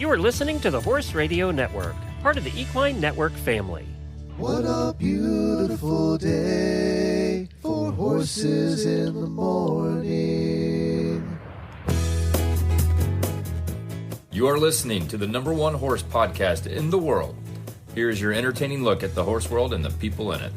You are listening to the Horse Radio Network, part of the Equine Network family. What a beautiful day for horses in the morning. You are listening to the #1 horse podcast in the world. Here's your entertaining look at the horse world and the people in it.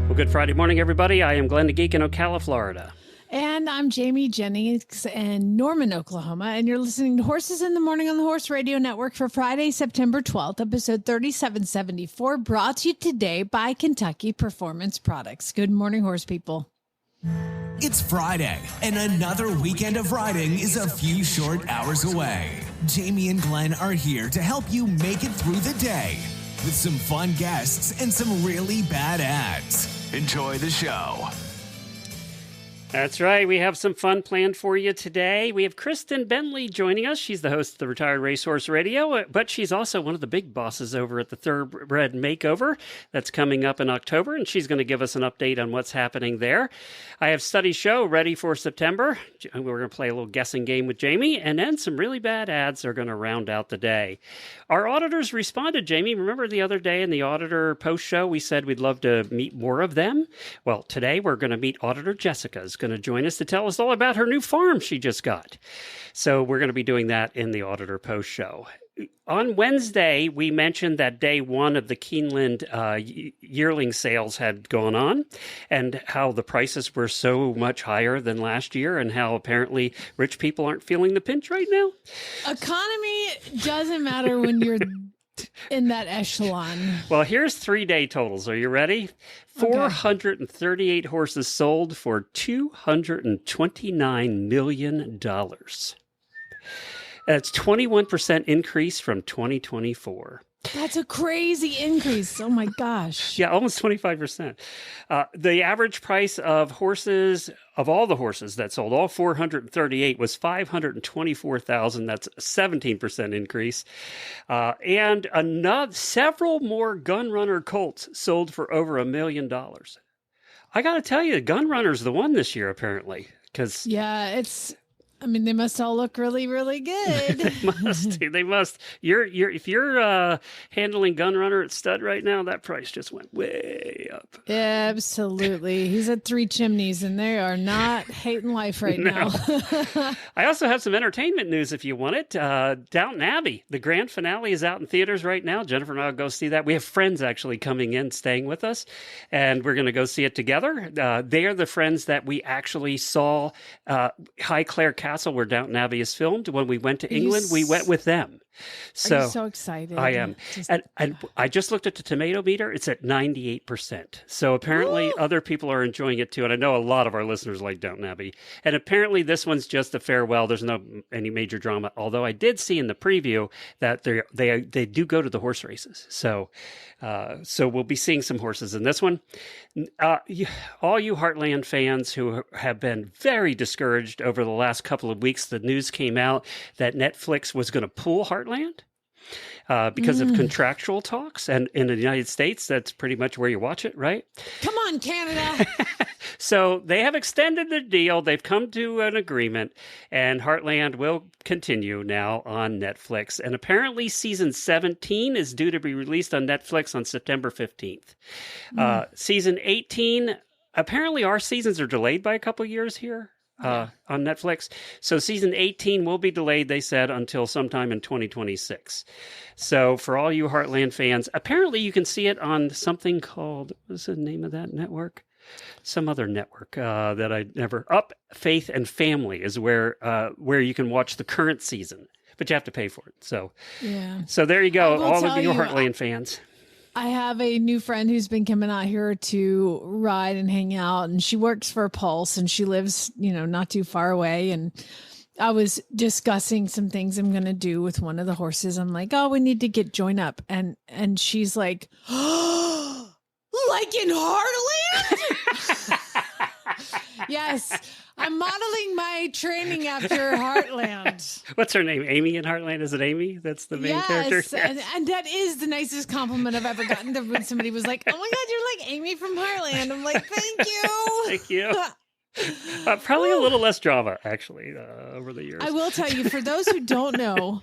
Well, good Friday morning, everybody. I am Glenn the Geek in Ocala, Florida. And I'm Jamie Jennings in Norman, Oklahoma, and you're listening to Horses in the Morning on the Horse Radio Network for Friday, September 12th, episode 3774, brought to you today by Kentucky Performance Products. Good morning, horse people. It's Friday, and another weekend of riding is a few short hours away. Jamie and Glenn are here to help you make it through the day with some fun guests and some really bad ads. Enjoy the show. That's right. We have some fun planned for you today. We have Kristen Bentley joining us. She's the host of the Retired Racehorse Radio, but she's also one of the big bosses over at the Thoroughbred Makeover that's coming up in October, and she's going to give us an update on what's happening there. I have Study Show ready for September. We're going to play a little guessing game with Jamie, and then some really bad ads are going to round out the day. Our auditors responded, Jamie. Remember the other day in the Auditor post show, we said we'd love to meet more of them? Well, today we're going to meet Auditor Jessica. Going to join us to tell us all about her new farm she just got. So we're going to be doing that in the Auditor post show. On Wednesday, we mentioned that day one of the Keeneland yearling sales had gone on and how the prices were so much higher than last year and how apparently rich people aren't feeling the pinch right now. Economy doesn't matter when you're in that echelon. Well, here's 3-day totals. Are you ready? 438 horses sold for $229 million. That's 21% increase from 2024. That's a crazy increase. Oh my gosh. Yeah, almost 25%. The average price of horses, of all the horses that sold, all 438, was $524,000. That's a 17% increase. And several more Gun Runner colts sold for over $1 million. I got to tell you, Gun Runner's the one this year, apparently. Yeah, they must all look really, really good. They must. If you're handling Gun Runner at stud right now, that price just went way up. Absolutely. He's at 3 Chimneys, and they are not hating life right now. I also have some entertainment news if you want it. Downton Abbey, the grand finale is out in theaters right now. Jennifer and I will go see that. We have friends actually coming in, staying with us, and we're going to go see it together. They are the friends that we actually saw Highclere Castle, where Downton Abbey is filmed. When we went to England, we went with them. Are you so excited? I am. And I just looked at the tomato meter. It's at 98%. So apparently other people are enjoying it too. And I know a lot of our listeners like Downton Abbey. And apparently this one's just a farewell. There's no any major drama. Although I did see in the preview that they do go to the horse races. So we'll be seeing some horses in this one. All you Heartland fans who have been very discouraged over the last couple of weeks, the news came out that Netflix was going to pull Heartland because of contractual talks. And in the United States, that's pretty much where you watch it, right? Come on, Canada. So they have extended the deal. They've come to an agreement, and Heartland will continue now on Netflix. And apparently season 17 is due to be released on Netflix on September 15th. Season 18, apparently our seasons are delayed by a couple of years here. On Netflix. So season 18 will be delayed, they said, until sometime in 2026. So for all you Heartland fans, apparently you can see it on something called, what's the name of that network? Some other network that I never... Faith and Family is where you can watch the current season, but you have to pay for it. So there you go, all of you Heartland fans. I have a new friend who's been coming out here to ride and hang out, and she works for Pulse, and she lives, not too far away. And I was discussing some things I'm going to do with one of the horses. I'm like, we need to get join up. And she's like, oh, like in Heartland? Yes. I'm modeling my training after Heartland. What's her name? Amy in Heartland? Is it Amy? That's the main character? Yes. And that is the nicest compliment I've ever gotten when somebody was like, oh my God, you're like Amy from Heartland. I'm like, thank you. Thank you. Probably a little less drama, actually, over the years. I will tell you, for those who don't know,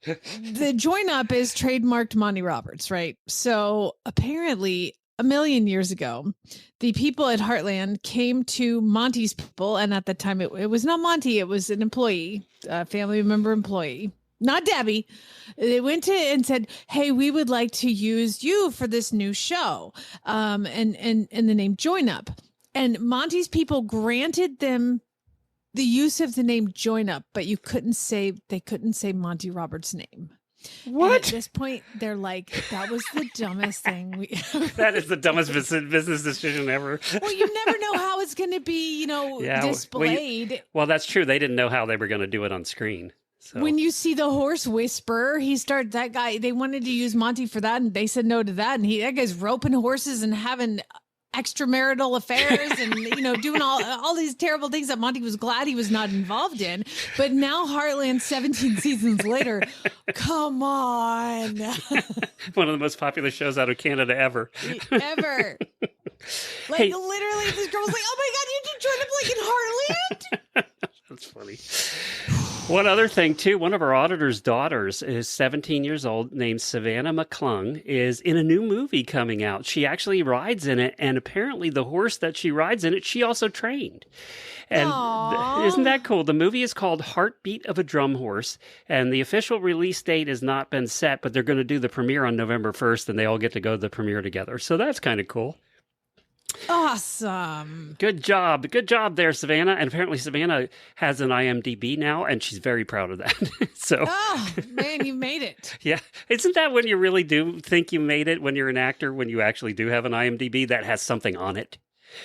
the join up is trademarked Monty Roberts, right? So apparently, a million years ago, the people at Heartland came to Monty's people, and at the time, it was not Monty; it was an employee, a family member employee. Not Debbie. They went to and said, "Hey, we would like to use you for this new show," and the name Join Up. And Monty's people granted them the use of the name Join Up, but they couldn't say Monty Roberts' name. What? And at this point, they're like, "That was the dumbest thing." That is the dumbest business decision ever. Well, you never know how it's going to be, displayed. Well, that's true. They didn't know how they were going to do it on screen. So. When you see the horse whisperer, that guy, they wanted to use Monty for that, and they said no to that. And that guy's roping horses and having extramarital affairs and, doing all these terrible things that Monty was glad he was not involved in. But now Heartland, 17 seasons later, come on. One of the most popular shows out of Canada ever. Ever. Like, literally, this girl was like, "Oh my God, you did Join Up like in Heartland?" That's funny. One other thing, too, one of our auditor's daughters is 17 years old, named Savannah McClung, is in a new movie coming out. She actually rides in it, and apparently the horse that she rides in it, she also trained. And isn't that cool? The movie is called Heartbeat of a Drum Horse, and the official release date has not been set, but they're going to do the premiere on November 1st, and they all get to go to the premiere together. So that's kind of cool. Awesome. Good job. Good job there, Savannah. And apparently Savannah has an IMDb now, and she's very proud of that. So, oh, man, you made it. Yeah. Isn't that when you really do think you made it when you're an actor, when you actually do have an IMDb that has something on it?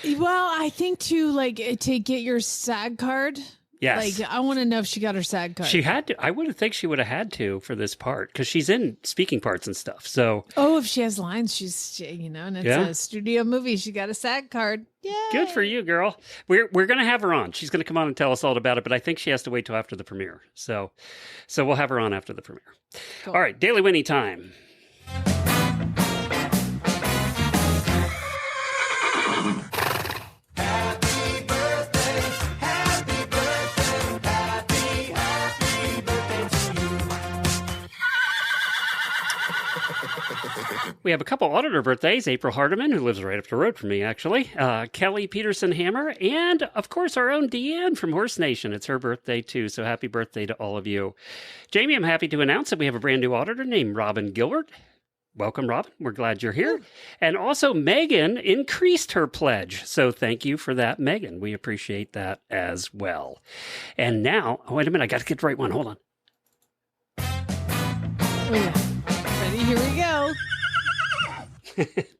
Well, I think to get your SAG card. Yes. Like, I want to know if she got her SAG card. She had to. I would think she would have had to for this part because she's in speaking parts and stuff. So. Oh, if she has lines, and it's a studio movie. She got a SAG card. Yay. Good for you, girl. We're going to have her on. She's going to come on and tell us all about it, but I think she has to wait till after the premiere. So we'll have her on after the premiere. Cool. All right, Daily Whinnie time. We have a couple auditor birthdays. April Hardiman, who lives right up the road from me, actually. Kelly Peterson Hammer, and, of course, our own Deanne from Horse Nation. It's her birthday, too, so happy birthday to all of you. Jamie, I'm happy to announce that we have a brand new auditor named Robin Gilbert. Welcome, Robin. We're glad you're here. And also, Megan increased her pledge, so thank you for that, Megan. We appreciate that as well. And now, wait a minute, I got to get the right one. Hold on. Oh, yeah. Ready? Here we go.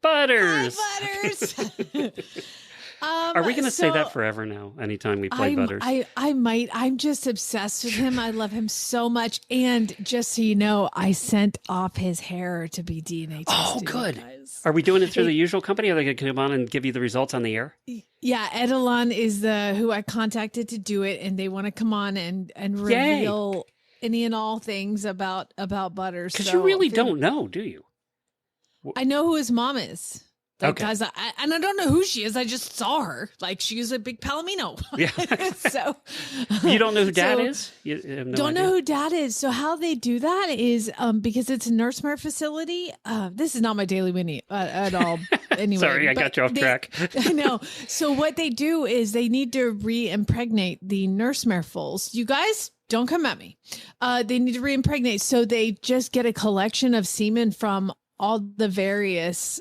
Butters. Hi, Butters. Are we going to say that forever now? Anytime we play Butters, I might. I'm just obsessed with him. I love him so much. And just so you know, I sent off his hair to be DNA tested. Oh, good. Are we doing it through the usual company? Are they going to come on and give you the results on the air? Yeah, Edelon is who I contacted to do it, and they want to come on and reveal any and all things about Butters. Because you really don't know, do you? I know who his mom is. Okay. Guys, I don't know who she is. I just saw her. Like, she's a big Palomino. Yeah. So you don't know who Dad is? You have no don't idea? know who Dad is. So how they do that is because it's a NurseMart facility. This is not my Daily Whinnie at all. Anyway, sorry, I got you off track. I know. So what they do is they need to re-impregnate the NurseMart foals. You guys, don't come at me. They need to re-impregnate. So they just get a collection of semen from all the various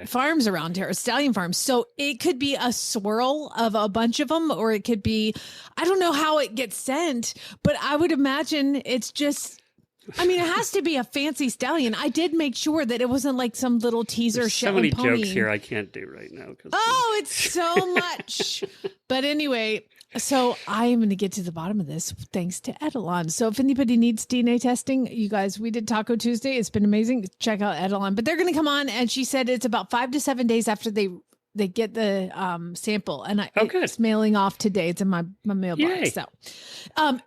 farms around here, stallion farms. So it could be a swirl of a bunch of them, or it could be, I don't know how it gets sent, but I would imagine it's just, it has to be a fancy stallion. I did make sure that it wasn't like some little teaser There's show. So many pony. jokes here I can't do right now. Oh, it's so much. But anyway, so I am going to get to the bottom of this thanks to Edelon. So if anybody needs DNA testing, you guys, we did Taco Tuesday. It's been amazing. Check out Edelon. But they're going to come on, and she said it's about 5 to 7 days after they get the sample. And it's mailing off today. It's in my mailbox. Yay. So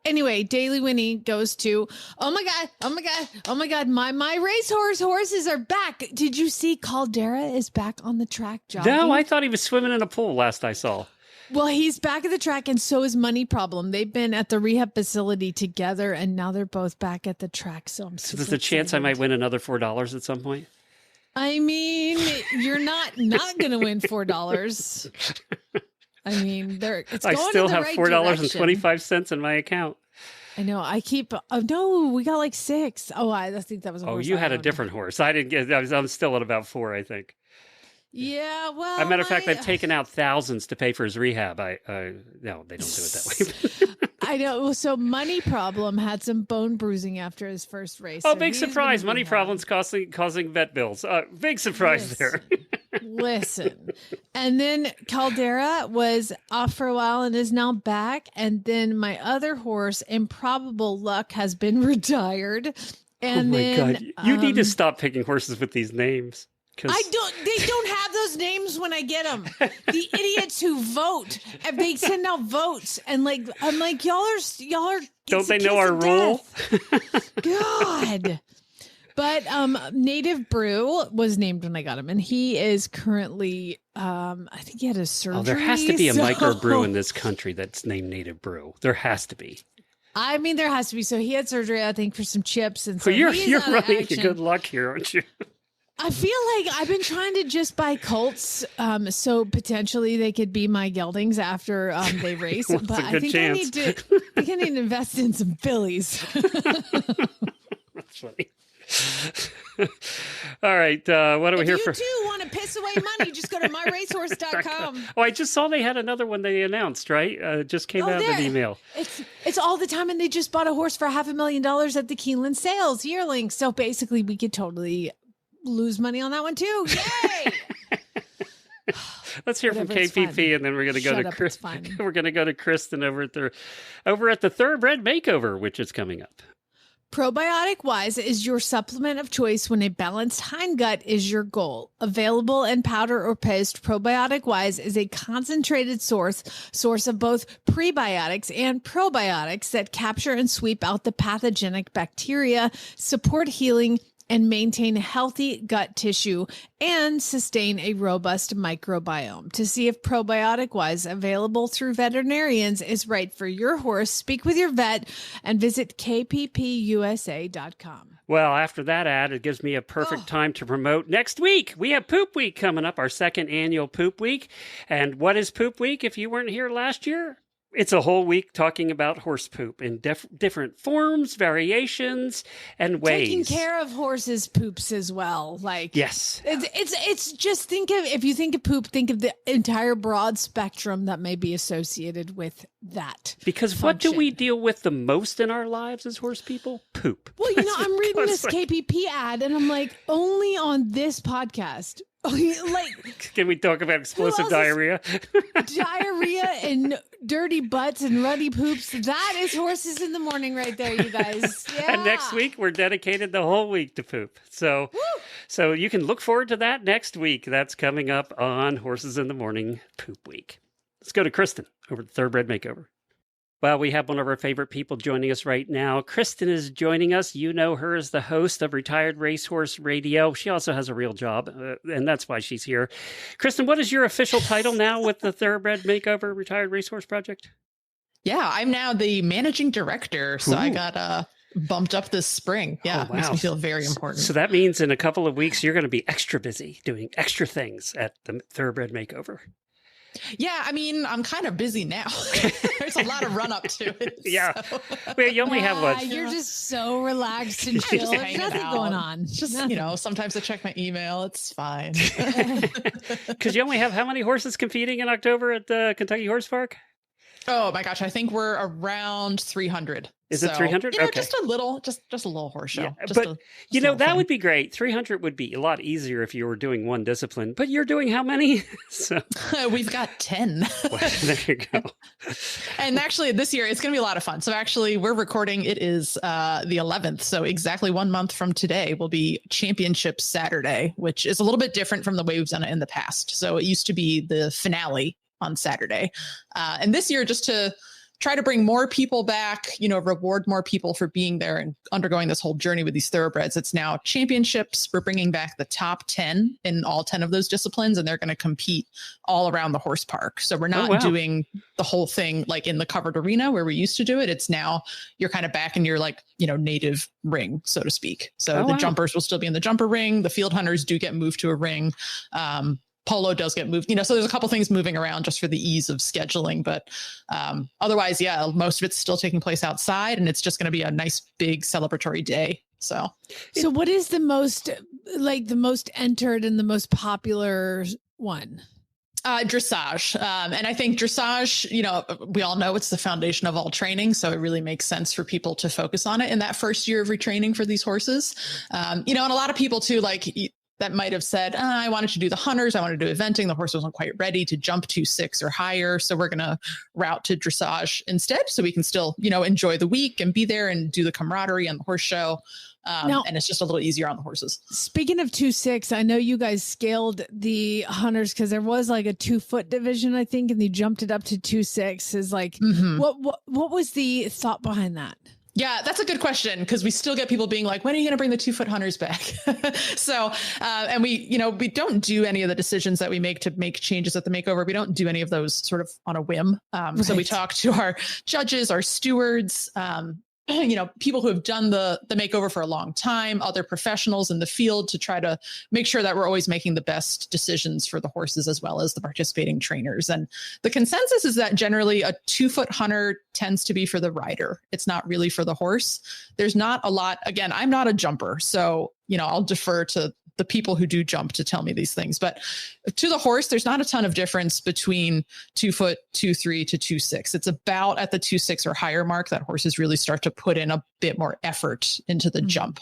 anyway, Daily Whinnie goes to, oh my God, my racehorse horses are back. Did you see Caldera is back on the track jogging? No, I thought he was swimming in a pool last I saw. Well, he's back at the track, and so is Money Problem. They've been at the rehab facility together, and now they're both back at the track. So I'm So there's a chance I might win another $4 at some point. I mean, you're not going to win $4. I mean, I still have $4.25 in my account. I know. No, we got like 6. Oh, I think that was a horse. Oh, you had a different horse. I didn't get. I'm still at about 4, I think. Yeah, well. As a matter of fact, I've taken out thousands to pay for his rehab. No, they don't do it that way. I know. So Money Problem had some bone bruising after his first race. Oh, so big surprise. Money Problem's causing vet bills. Big surprise there. Listen. And then Caldera was off for a while and is now back. And then my other horse, Improbable Luck, has been retired. And God. You need to stop picking horses with these names. They don't have those names when I get them. The idiots who vote, and they send out votes, and I'm like, y'all are. Don't they know our rule? God. But Native Brew was named when I got him, and he is currently, I think he had a surgery. Oh, there has to be a microbrew in this country that's named Native Brew. There has to be. I mean, there has to be. So he had surgery, I think, for some chips, and so you're running into good luck here, aren't you? I feel like I've been trying to just buy colts, so potentially they could be my geldings after they race. Well, but I think I need to invest in some fillies. That's funny. All right, what are we here for? If you too want to piss away money, just go to myracehorse.com. Oh, I just saw they had another one they announced, right? Just came out in an email. It's all the time, and they just bought a horse for $500,000 at the Keeneland Sales yearling. So basically, we could totally lose money on that one too. Yay! Let's hear from KPP, and then we're going to go to Chris. We're going to go to Kristen over at the Thoroughbred Makeover, which is coming up. Probiotic Wise is your supplement of choice when a balanced hindgut is your goal. Available in powder or paste, Probiotic Wise is a concentrated source of both prebiotics and probiotics that capture and sweep out the pathogenic bacteria, support healing, and maintain healthy gut tissue and sustain a robust microbiome. To see if Probiotic Wise, available through veterinarians, is right for your horse, speak with your vet and visit kppusa.com. Well, after that ad, it gives me a perfect time to promote next week. We have Poop Week coming up, our second annual Poop Week. And what is Poop Week if you weren't here last year? It's a whole week talking about horse poop in different forms, variations, and ways. Taking care of horses' poops as well. Yes. It's just if you think of poop, think of the entire broad spectrum that may be associated with that. Because function. What do we deal with the most in our lives as horse people? Poop. Well, I'm reading this KPP ad and I'm like, only on this podcast. Can we talk about explosive diarrhea? Diarrhea and dirty butts and ruddy poops. That is horses in the morning right there, you guys. Yeah. And next week, we're dedicated the whole week to poop. So you can look forward to that next week. That's coming up on Horses in the Morning Poop Week. Let's go to Kristen over at Thoroughbred Makeover. Well, we have one of our favorite people joining us right now. Kristen is joining us. You know her as the host of Retired Racehorse Radio. She also has a real job, and that's why she's here. Kristen, what is your official title now with the Thoroughbred Makeover Retired Racehorse Project? Yeah, I'm now the managing director, so I got bumped up this spring. Yeah, makes me feel very important. So that means in a couple of weeks, you're going to be extra busy doing extra things at the Thoroughbred Makeover. Yeah, I mean, I'm kind of busy now. There's a lot of run up to it. Yeah. So. Well, you only have what? You're just so relaxed and chill. There's nothing going on. Just, sometimes I check my email. It's fine. Because you only have how many horses competing in October at the Kentucky Horse Park? Oh my gosh, I think we're around 300. Is it 300? Okay. Just a little horse show. Yeah, but that would be great. 300 would be a lot easier if you were doing one discipline. But you're doing how many? We've got 10. Well, there you go. And actually, this year it's going to be a lot of fun. So actually, we're recording. It is the 11th. So exactly 1 month from today will be Championship Saturday, which is a little bit different from the way we've done it in the past. So it used to be the finale on Saturday. And this year, just to try to bring more people back, reward more people for being there and undergoing this whole journey with these thoroughbreds. It's now championships. We're bringing back the top 10 in all 10 of those disciplines, and they're going to compete all around the horse park. So we're not doing the whole thing like in the covered arena where we used to do it. It's now you're kind of back in your native ring, so to speak. So the jumpers will still be in the jumper ring. The field hunters do get moved to a ring. Polo does get moved, so there's a couple things moving around just for the ease of scheduling. But otherwise, most of it's still taking place outside, and it's just going to be a nice big celebratory day. So what is the most entered and the most popular one? Dressage. And I think dressage, we all know it's the foundation of all training. So it really makes sense for people to focus on it in that first year of retraining for these horses. And a lot of people too, that might have said, I wanted to do the hunters. I wanted to do eventing. The horse wasn't quite ready to jump to 6 or higher. So we're going to route to dressage instead. So we can still, enjoy the week and be there and do the camaraderie and the horse show. And it's just a little easier on the horses. Speaking of 2-6, I know you guys scaled the hunters because there was like a 2-foot division, I think, and you jumped it up to 2-6. Is what was the thought behind that? Yeah, that's a good question because we still get people being like, when are you going to bring the 2-foot hunters back? So, and we don't do any of the decisions that we make to make changes at the makeover. We don't do any of those sort of on a whim. So we talk to our judges, our stewards, people who have done the makeover for a long time, other professionals in the field to try to make sure that we're always making the best decisions for the horses as well as the participating trainers. And the consensus is that generally a 2-foot hunter tends to be for the rider. It's not really for the horse. There's not a lot. Again, I'm not a jumper, so, I'll defer to the people who do jump to tell me these things, but to the horse, there's not a ton of difference between 2-foot, 2-3 to 2-6. It's about at the 2-6 or higher mark that horses really start to put in a bit more effort into the jump.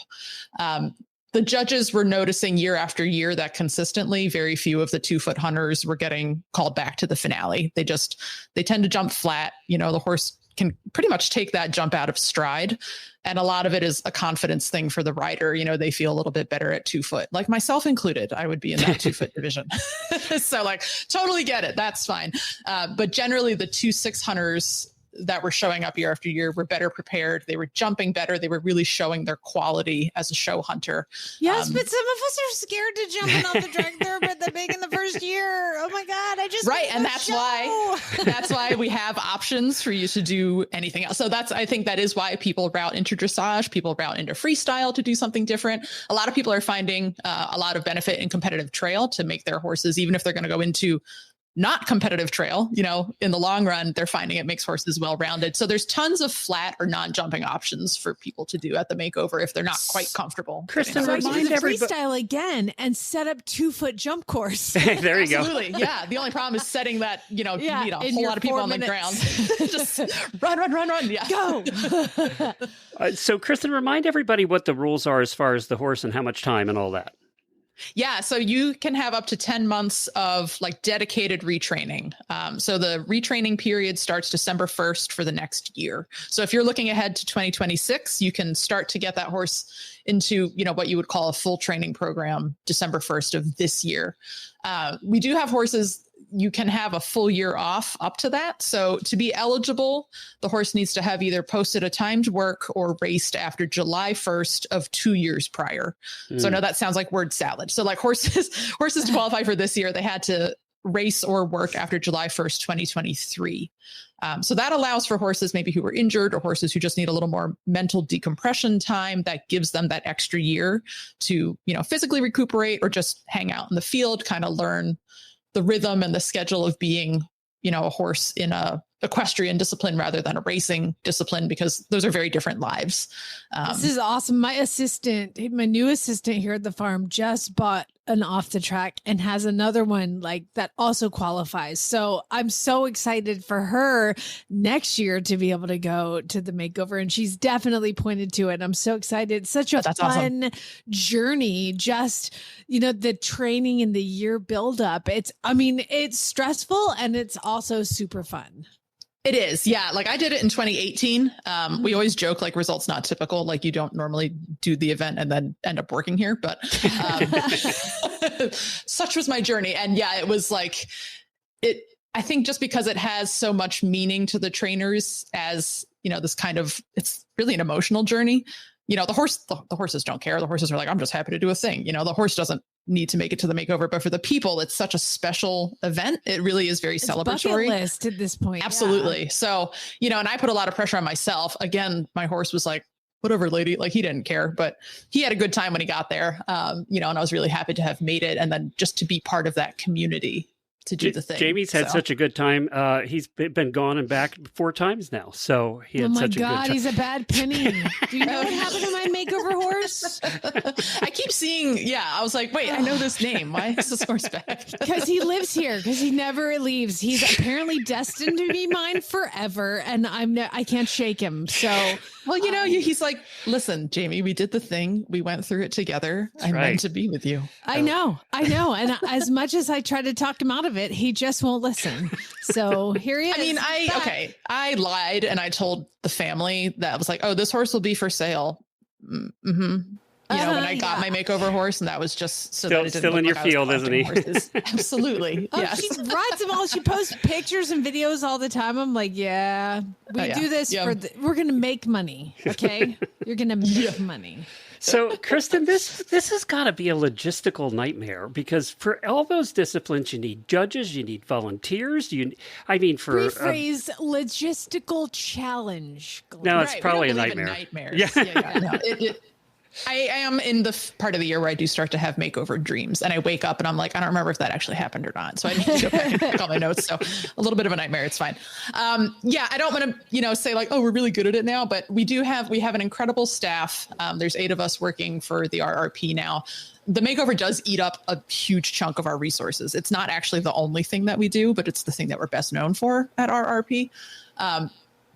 The judges were noticing year after year that consistently very few of the 2-foot hunters were getting called back to the finale. They tend to jump flat. The horse can pretty much take that jump out of stride. And a lot of it is a confidence thing for the rider. They feel a little bit better at 2-foot, like myself included. I would be in that 2-foot division. So totally get it. That's fine. But generally the 2-6 hunters that were showing up year after year were better prepared. They were jumping better. They were really showing their quality as a show hunter. Yes, but some of us are scared to jump off the drag thoroughbred that big in the first year. Oh my God, I just and that's why we have options for you to do anything else. So I think that is why people route into dressage, people route into freestyle to do something different. A lot of people are finding a lot of benefit in competitive trail to make their horses, even if they're going to go into not competitive trail, in the long run, they're finding it makes horses well-rounded. So there's tons of flat or non-jumping options for people to do at the makeover if they're not quite comfortable. Kristen, remind everybody freestyle again and set up 2-foot jump course. There you go. Absolutely. Yeah. The only problem is setting that, you need a whole lot of people on the ground. Just run. Yeah. Go. So Kristen, remind everybody what the rules are as far as the horse and how much time and all that. Yeah, so you can have up to 10 months of dedicated retraining. So the retraining period starts December 1st for the next year. So if you're looking ahead to 2026, you can start to get that horse into, what you would call a full training program December 1st of this year. We do have horses. You can have a full year off up to that. So to be eligible, the horse needs to have either posted a timed work or raced after July 1st of 2 years prior. So I know that sounds like word salad. So horses to qualify for this year, they had to race or work after July 1st, 2023. So that allows for horses maybe who were injured or horses who just need a little more mental decompression time. That gives them that extra year to, physically recuperate or just hang out in the field, kind of learn the rhythm and the schedule of being, a horse in a equestrian discipline rather than a racing discipline, because those are very different lives. This is awesome. My new assistant here at the farm just bought an off the track and has another one that also qualifies. So I'm so excited for her next year to be able to go to the makeover. And she's definitely pointed to it. I'm so excited. It's such a fun journey. Just, the training and the year buildup. It's stressful and it's also super fun. It is. Yeah. I did it in 2018. We always joke results not typical. You don't normally do the event and then end up working here, but such was my journey. And yeah, it was I think just because it has so much meaning to the trainers as, this kind of, it's really an emotional journey. The horses don't care. The horses are like, I'm just happy to do a thing. The horse doesn't need to make it to the makeover, but for the people, it's such a special event. It really is very celebratory. Bucket list at this point. Absolutely. Yeah. So, and I put a lot of pressure on myself. Again, my horse was like, whatever, lady, like he didn't care, but he had a good time when he got there. And I was really happy to have made it. And then just to be part of that community to do the thing. Jamie's had such a good time. He's been gone and back 4 times now. So he had such a good time. Oh my God, he's a bad penny. Do you know what happened to my makeover horse? I keep seeing, I was like, wait, I know this name. Why is this horse back? Because he lives here, because he never leaves. He's apparently destined to be mine forever, and I can't shake him. So, well, he's like, listen, Jamie, we did the thing. We went through it together. I'm meant to be with you. I know. And as much as I try to talk him out of it, he just won't listen. So here he is. I lied and I told the family that I was like, oh, this horse will be for sale. Mm-hmm. When I got my makeover horse, and that was just so that it didn't still in your field, isn't he? Absolutely. Yes. She rides them all. She posts pictures and videos all the time. I'm like, we do this we're going to make money. Okay. You're going to make money. So, Kristen, this has got to be a logistical nightmare, because for all those disciplines, you need judges, you need volunteers. Rephrase logistical challenge. No, it's probably a nightmare. Nightmares. Yeah. I am in the part of the year where I do start to have makeover dreams, and I wake up and I'm like, I don't remember if that actually happened or not. So I need to go back and check all my notes. So a little bit of a nightmare. It's fine. I don't want to, say like, oh, we're really good at it now, but we have an incredible staff. There's 8 of us working for the RRP now. The makeover does eat up a huge chunk of our resources. It's not actually the only thing that we do, but it's the thing that we're best known for at RRP.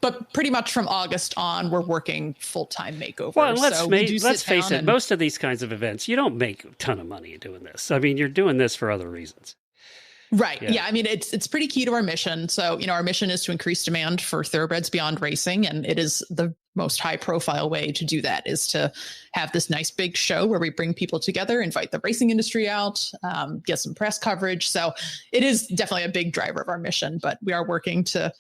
But pretty much from August on, we're working full-time makeover. Well, let's face it, most of these kinds of events, you don't make a ton of money doing this. I mean, you're doing this for other reasons. Right. Yeah. I mean, it's pretty key to our mission. So, our mission is to increase demand for thoroughbreds beyond racing. And it is the most high profile way to do that is to have this nice big show where we bring people together, invite the racing industry out, get some press coverage. So it is definitely a big driver of our mission, but we are working to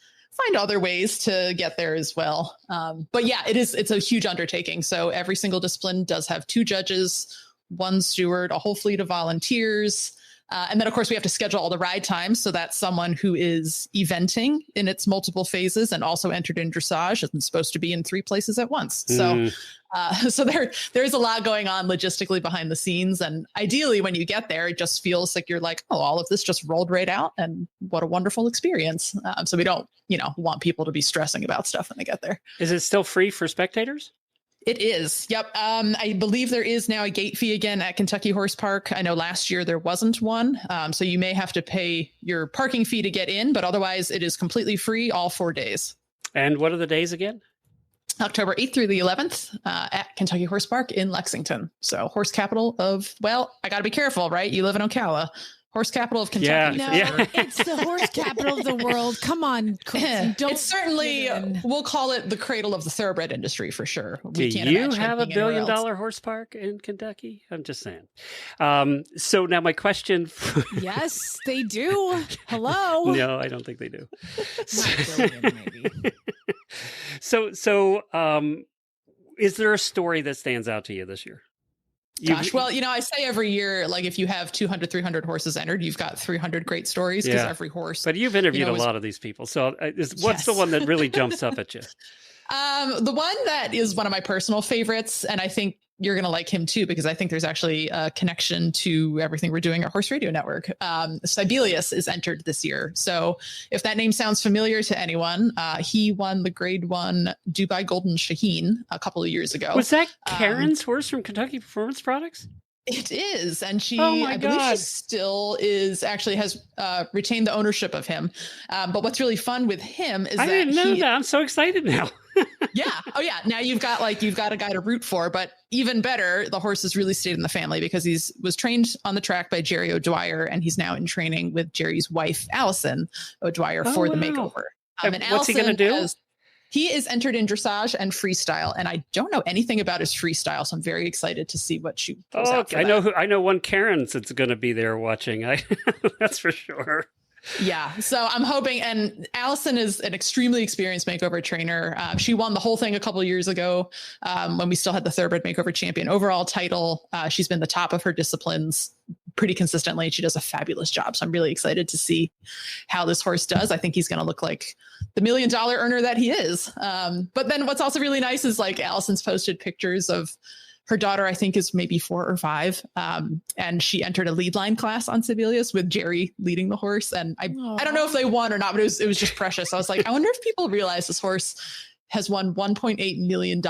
find other ways to get there as well. But it's a huge undertaking. So every single discipline does have 2 judges, 1 steward, a whole fleet of volunteers. And then, of course, we have to schedule all the ride times. So that's someone who is eventing in its multiple phases and also entered in dressage and supposed to be in 3 places at once. So there's a lot going on logistically behind the scenes. And ideally, when you get there, it just feels like you're like, oh, all of this just rolled right out. And what a wonderful experience. So we don't, want people to be stressing about stuff when they get there. Is it still free for spectators? It is. Yep. I believe there is now a gate fee again at Kentucky Horse Park. I know last year there wasn't one. So you may have to pay your parking fee to get in, but otherwise it is completely free all 4 days. And what are the days again? October 8th through the 11th at Kentucky Horse Park in Lexington. So horse capital of, I got to be careful, right? You live in Ocala. Horse capital of Kentucky. It's the horse capital of the world. Come on, don't. It's certainly, we'll call it the cradle of the thoroughbred industry for sure. Do you have a $1 billion horse park in Kentucky? I'm just saying. So now my question. Yes, they do. Hello. No, I don't think they do. Not billion, maybe. So, is there a story that stands out to you this year? Gosh, well, I say every year, like if you have 200, 300 horses entered, you've got 300 great stories because every horse. But you've interviewed a lot of these people. So what's the one that really jumps up at you? The one that is one of my personal favorites, and I think you're going to like him too, because I think there's actually a connection to everything we're doing at Horse Radio Network. Sibelius is entered this year. So if that name sounds familiar to anyone, he won the Grade 1 Dubai Golden Shaheen a couple of years ago. Was that Karen's horse from Kentucky Performance Products? It is. And I believe she still is, actually has retained the ownership of him. But what's really fun with him is I didn't know that. I'm so excited now. Yeah. Oh yeah. Now you've got a guy to root for, but even better, the horse has really stayed in the family because was trained on the track by Jerry O'Dwyer, and he's now in training with Jerry's wife, Allison O'Dwyer, for the makeover. And what's he going to do? He is entered in dressage and freestyle, and I don't know anything about his freestyle, so I'm very excited to see what she goes out for. I know one Karen that's going to be there watching. That's for sure. Yeah. So I'm hoping, and Allison is an extremely experienced makeover trainer. She won the whole thing a couple of years ago when we still had the Thoroughbred Makeover Champion overall title. She's been the top of her disciplines pretty consistently. She does a fabulous job. So I'm really excited to see how this horse does. I think he's going to look like the $1 million earner that he is. But then what's also really nice is like Allison's posted pictures of her daughter, I think, is maybe 4 or 5. And she entered a lead line class on Sibelius with Jerry leading the horse. And I don't know if they won or not, but it was just precious. I was like, I wonder if people realize this horse has won $1.8 million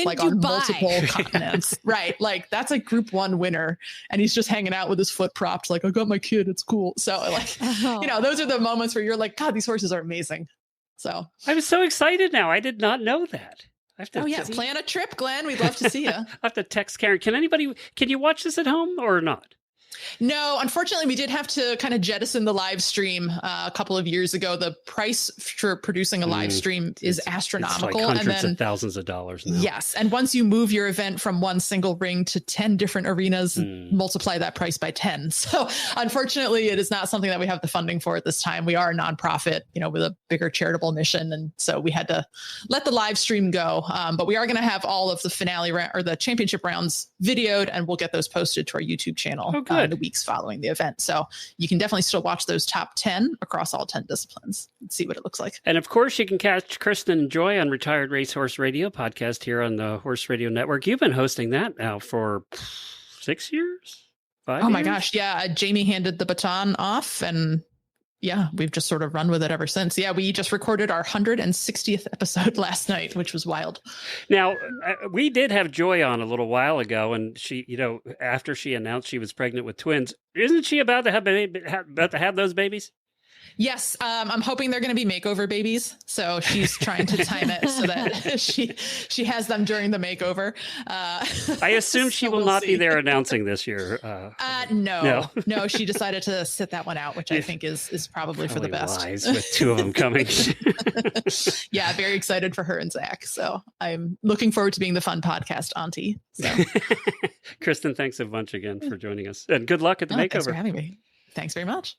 like on multiple continents. Right. Like that's a Group 1 winner. And he's just hanging out with his foot propped, like, I got my kid. It's cool. So like, those are the moments where you're like, God, these horses are amazing. So I'm so excited now. I did not know that. Plan a trip, Glenn. We'd love to see you. I have to text Karen. Can you watch this at home or not? No, unfortunately, we did have to kind of jettison the live stream a couple of years ago. The price for producing a live stream is astronomical. It's like hundreds of thousands of dollars now. Yes. And once you move your event from one single ring to 10 different arenas, multiply that price by 10. So unfortunately, it is not something that we have the funding for at this time. We are a nonprofit, with a bigger charitable mission. And so we had to let the live stream go. But we are going to have all of the finale or the championship rounds videoed, and we'll get those posted to our YouTube channel. Oh, good. The weeks following the event. So you can definitely still watch those top 10 across all 10 disciplines and see what it looks like. And of course, you can catch Kristen and Joy on Retired Racehorse Radio podcast here on the Horse Radio Network. You've been hosting that now for 6 years? 5 years? Oh my gosh. Yeah. Jamie handed the baton off, and we've just sort of run with it ever since. Yeah, we just recorded our 160th episode last night, which was wild. Now, we did have Joy on a little while ago, and she, after she announced she was pregnant with twins, isn't she about to have those babies? Yes, I'm hoping they're going to be makeover babies. So she's trying to time it so that she has them during the makeover. I assume she will not be there announcing this year. No. She decided to sit that one out, which I think is probably for the best. Wise with 2 of them coming. Yeah, very excited for her and Zach. So I'm looking forward to being the fun podcast auntie. So. Kristen, thanks a bunch again for joining us, and good luck at the makeover. Thanks for having me. Thanks very much.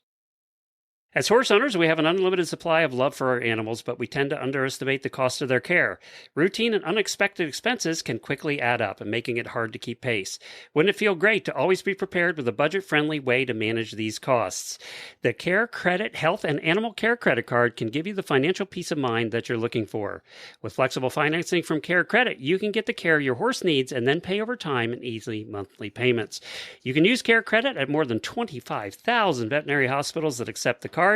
As horse owners, we have an unlimited supply of love for our animals, but we tend to underestimate the cost of their care. Routine and unexpected expenses can quickly add up, and making it hard to keep pace. Wouldn't it feel great to always be prepared with a budget-friendly way to manage these costs? The Care Credit Health and Animal Care Credit Card can give you the financial peace of mind that you're looking for. With flexible financing from Care Credit, you can get the care your horse needs and then pay over time in easy monthly payments. You can use Care Credit at more than 25,000 veterinary hospitals that accept the card,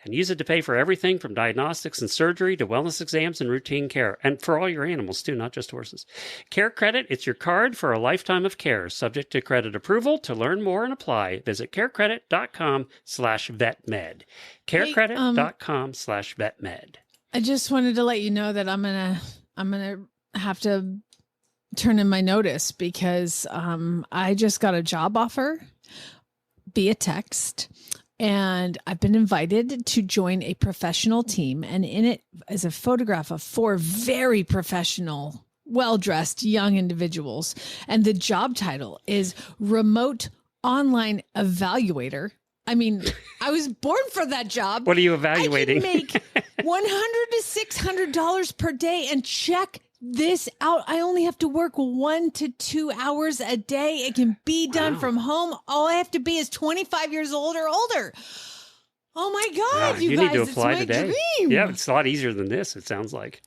and use it to pay for everything from diagnostics and surgery to wellness exams and routine care, and for all your animals too, not just horses. Care Credit, it's your card for a lifetime of care, subject to credit approval. To learn more and apply, visit carecredit.com/vetmed. carecredit.com/vetmed. I just wanted to let you know that I'm gonna have to turn in my notice because I just got a job offer via text. And I've been invited to join a professional team. And in it is a photograph of 4 very professional, well-dressed young individuals. And the job title is Remote Online Evaluator. I mean, I was born for that job. What are you evaluating? I can make $100 to $600 per day, and check this out. I only have to work 1 to 2 hours a day. It can be done from home. All I have to be is 25 years old or older. Oh my God, you guys, need to apply it's my today. Dream. Yeah, it's a lot easier than this, it sounds like.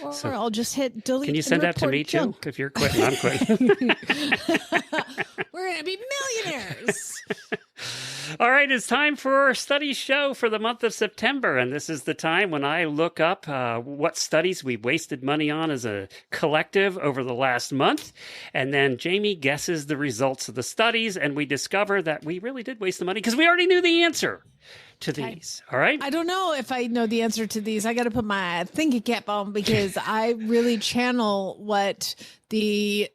Or I'll just hit delete. Can you send that to me too? If you're quitting, I'm quitting. We're going to be millionaires. All right, it's time for our study show for the month of September. And this is the time when I look up what studies we've wasted money on as a collective over the last month. And then Jamie guesses the results of the studies. And we discover that we really did waste the money because we already knew the answer to these. All right. I don't know if I know the answer to these. I got to put my thinking cap on because I really channel what the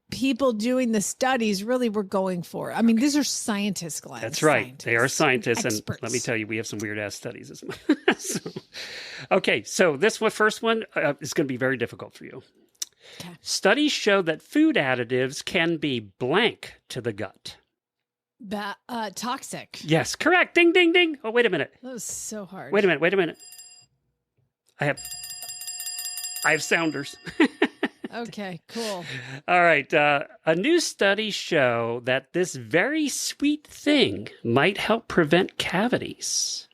people doing the studies really were going for. I mean, these are scientists, Glenn. That's right. Scientists. They are scientists. Experts. And let me tell you, we have some weird ass studies as well. So this first one is going to be very difficult for you. Okay. Studies show that food additives can be blank to the gut. Toxic. Yes, correct. Ding, ding, ding. Oh, wait a minute. That was so hard. Wait a minute. I have sounders. Okay, cool. All right. A new study show that this very sweet thing might help prevent cavities.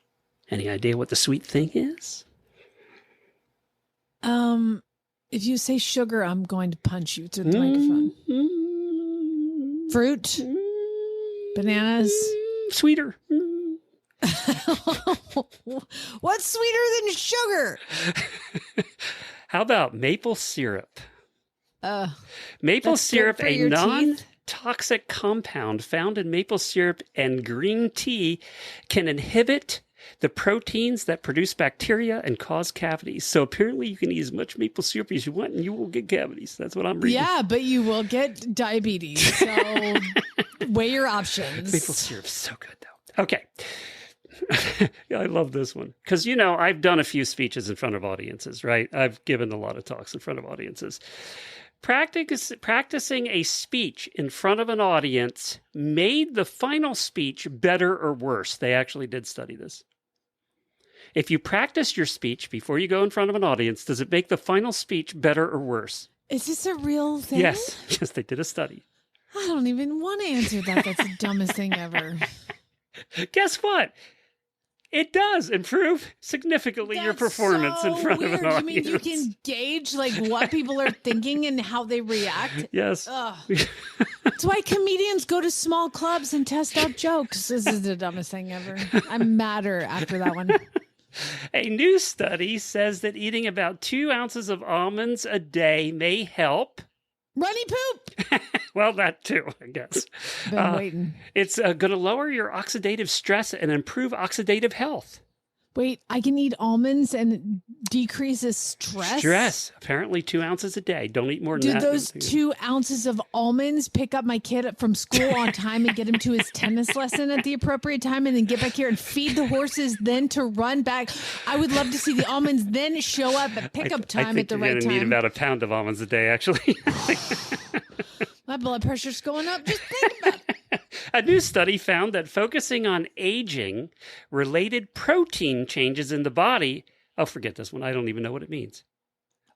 Any idea what the sweet thing is? If you say sugar, I'm going to punch you through the microphone. Fruit, bananas, sweeter. What's sweeter than sugar? How about maple syrup? Maple That's syrup, good for a your non-toxic compound found in maple syrup and green tea, can inhibit the proteins that produce bacteria and cause cavities. So apparently you can eat as much maple syrup as you want and you will get cavities. That's what I'm reading. Yeah, but you will get diabetes. So weigh your options. Maple syrup's so good, though. Okay. I love this one. Because, I've done a few speeches in front of audiences, right? I've given a lot of talks in front of audiences. Practicing a speech in front of an audience made the final speech better or worse. They actually did study this. If you practice your speech before you go in front of an audience, does it make the final speech better or worse? Is this a real thing? Yes. Yes, they did a study. I don't even want to answer that. That's the dumbest thing ever. Guess what? It does improve significally your performance in front of an audience. You mean you can gauge what people are thinking and how they react? Yes. That's why comedians go to small clubs and test out jokes. This is the dumbest thing ever. I'm madder after that one. A new study says that eating about 2 ounces of almonds a day may help. Runny poop. Well, that too, I guess. Been waiting. It's going to lower your oxidative stress and improve oxidative health. Wait, I can eat almonds and it decreases stress? Stress. Apparently 2 ounces a day. Don't eat more than that. Do those 2 ounces of almonds pick up my kid up from school on time and get him to his tennis lesson at the appropriate time and then get back here and feed the horses, then to run back? I would love to see the almonds then show up at pickup time at the right time. I think you're going to need about a pound of almonds a day, actually. My blood pressure's going up. Just think about it. A new study found that focusing on aging-related protein changes in the body. Oh, forget this one. I don't even know what it means.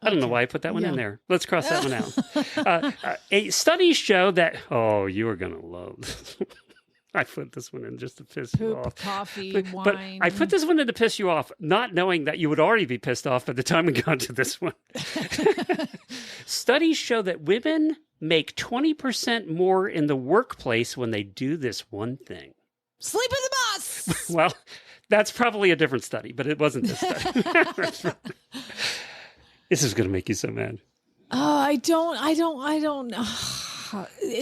I don't know why I put that one in there. Let's cross that one out. Studies show that... Oh, you are going to love this. I put this one in just to piss you off. Coffee, wine. But I put this one in to piss you off, not knowing that you would already be pissed off by the time we got to this one. Studies show that women make 20% more in the workplace when they do this one thing. Sleep with the boss! Well, that's probably a different study, but it wasn't this study. This is going to make you so mad. I don't.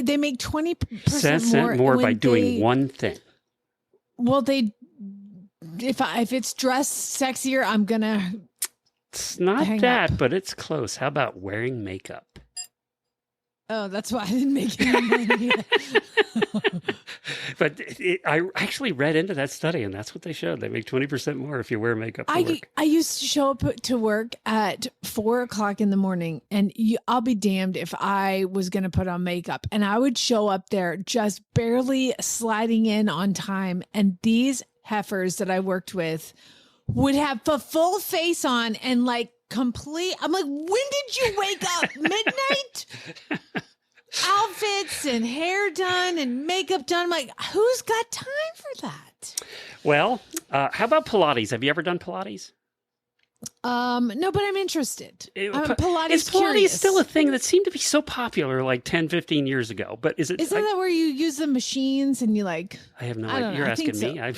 They make 20% more by doing one thing. Well, if it's dressed sexier, I'm gonna. It's not that, but it's close. How about wearing makeup? Oh, that's why I didn't make any money. But I actually read into that study, and that's what they showed. They make 20% more if you wear makeup to work. I used to show up to work at 4:00 in the morning, and I'll be damned if I was going to put on makeup. And I would show up there just barely sliding in on time. And these heifers that I worked with would have a full face on and complete. I'm like, when did you wake up? Midnight? Outfits and hair done and makeup done. I'm like, who's got time for that? Well, how about Pilates? Have you ever done Pilates? No, but I'm interested. Pilates is Pilates still a thing that seemed to be so popular 10, 15 years ago? But is it? Isn't that where you use the machines and you I have no idea. You're asking me. Yeah,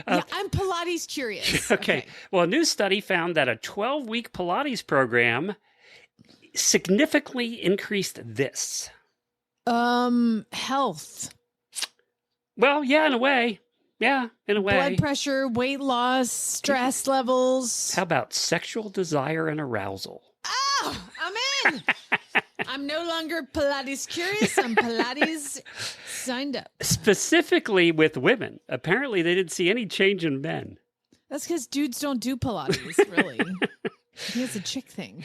I'm Pilates curious. Okay. Well, a new study found that a 12-week Pilates program significantly increased this. Health. Well, yeah, in a way. Yeah, in a way. Blood pressure, weight loss, stress levels. How about sexual desire and arousal? Oh, I'm in. I'm no longer Pilates curious. I'm Pilates signed up. Specifically with women. Apparently, they didn't see any change in men. That's because dudes don't do Pilates, really. It's a chick thing.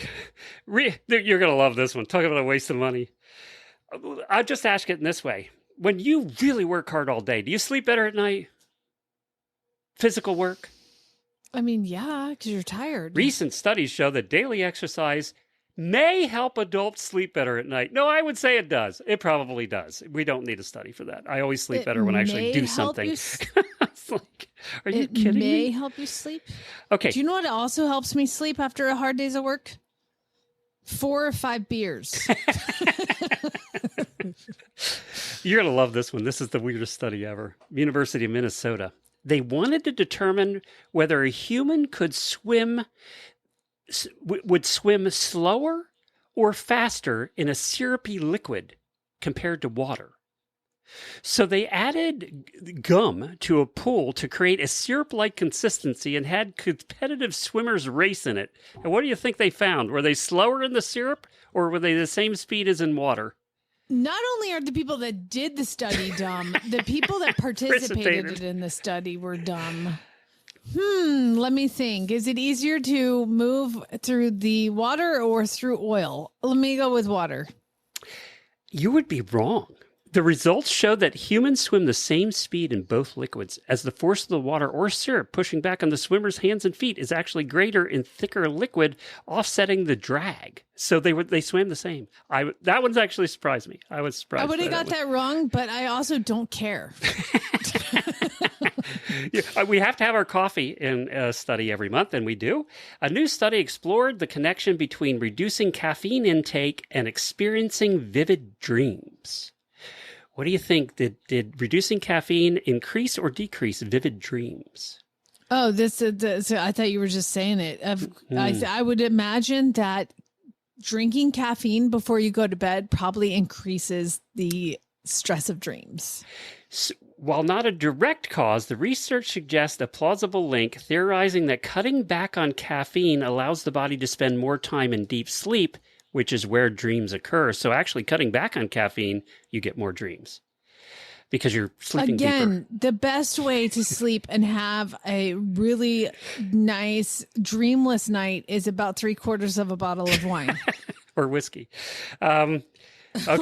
You're going to love this one. Talk about a waste of money. I'll just ask it in this way. when you really work hard all day, do you sleep better at night? Physical work? I mean, yeah, because you're tired. Recent studies show that daily exercise may help adults sleep better at night. No, I would say it does. It probably does. We don't need a study for that. I always sleep better when I actually do something. It's like, are you kidding me? It may help you sleep. Okay. Do you know what also helps me sleep after a hard day's of work? 4 or 5 beers. You're going to love this one. This is the weirdest study ever. University of Minnesota. They wanted to determine whether a human would swim slower or faster in a syrupy liquid compared to water. So they added gum to a pool to create a syrup-like consistency and had competitive swimmers race in it. And what do you think they found? Were they slower in the syrup, or were they the same speed as in water? Not only are the people that did the study dumb, the people that participated in the study were dumb. Let me think. Is it easier to move through the water or through oil? Let me go with water. You would be wrong. The results show that humans swim the same speed in both liquids, as the force of the water or syrup pushing back on the swimmer's hands and feet is actually greater in thicker liquid, offsetting the drag. So they swam the same. That one's actually surprised me. I was surprised. I would have got that wrong, but I also don't care. Yeah, we have to have our coffee in a study every month, and we do. A new study explored the connection between reducing caffeine intake and experiencing vivid dreams. What do you think? Did reducing caffeine increase or decrease vivid dreams? Oh, I thought you were just saying it. I would imagine that drinking caffeine before you go to bed probably increases the stress of dreams. So, while not a direct cause, the research suggests a plausible link, theorizing that cutting back on caffeine allows the body to spend more time in deep sleep, which is where dreams occur. So actually cutting back on caffeine, you get more dreams because you're sleeping deeper. The best way to sleep and have a really nice dreamless night is about 3/4 of a bottle of wine. Or whiskey. Okay. Oh,